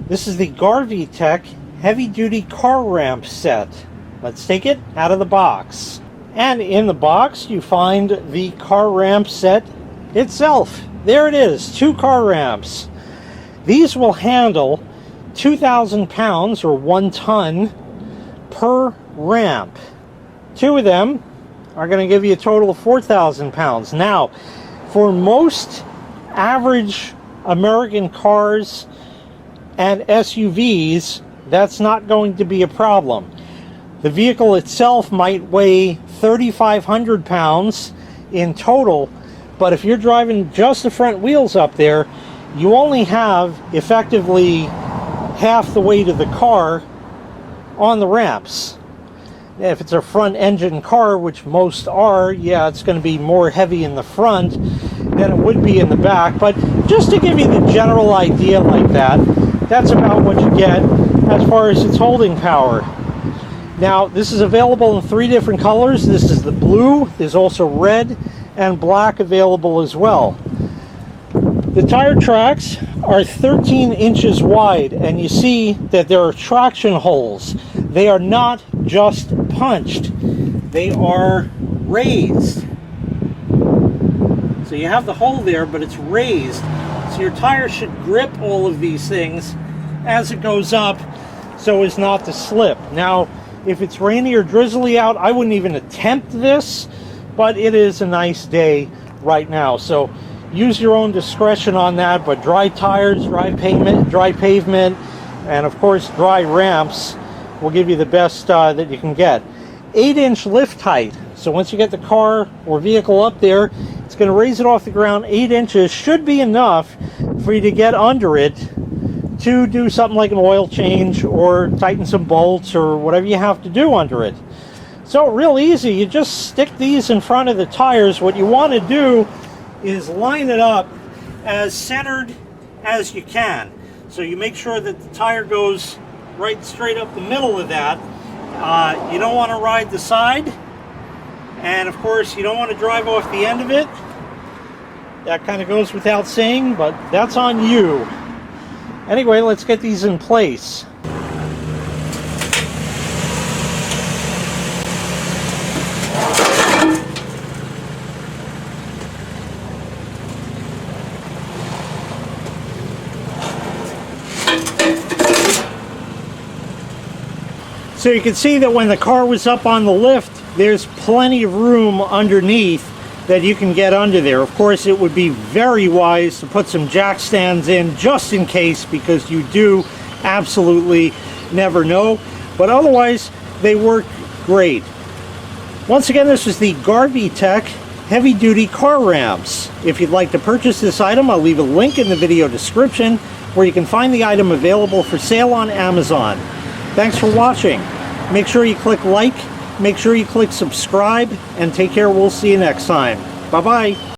This is the GarveeTech heavy-duty car ramp set. Let's take it out of the box. And in the box, you find the car ramp set itself. There it is, 2 car ramps. These will handle 2,000 pounds or 1 ton per ramp. 2 of them are going to give you a total of 4,000 pounds. Now, for most average American cars and SUVs, that's not going to be a problem. The vehicle itself might weigh 3,500 pounds in total, but if you're driving just the front wheels up there, you only have effectively half the weight of the car on the ramps. If it's a front engine car, which most are, yeah, it's going to be more heavy in the front than it would be in the back. But just to give you the general idea like that, that's about what you get as far as its holding power. Now, this is available in 3 different colors. This is the blue, there's also red and black available as well. The tire tracks are 13 inches wide, and you see that there are traction holes. They are not just punched, they are raised. So you have the hole there, but it's raised. So your tire should grip all of these things as it goes up so as not to slip. Now, if it's rainy or drizzly out, I wouldn't even attempt this, but it is a nice day right now. So use your own discretion on that, but dry tires, dry pavement, and of course dry ramps will give you the best that you can get. 8-inch lift height. So once you get the car or vehicle up there, it's going to raise it off the ground. 8 inches should be enough for you to get under it to do something like an oil change or tighten some bolts or whatever you have to do under it. So real easy, you just stick these in front of the tires. What you want to do is line it up as centered as you can. So you make sure that the tire goes right straight up the middle of that. You don't want to ride the side, and of course you don't want to drive off the end of it. That kind of goes without saying, but that's on you. Anyway, let's get these in place. So you can see that when the car was up on the lift, there's plenty of room underneath that you can get under there. Of course, it would be very wise to put some jack stands in just in case, because you do absolutely never know. But otherwise, they work great. Once again, this is the GarveeTech heavy-duty car ramps. If you'd like to purchase this item, I'll leave a link in the video description where you can find the item available for sale on Amazon. Thanks for watching. Make sure you click like, make sure you click subscribe, and take care. We'll see you next time. Bye-bye.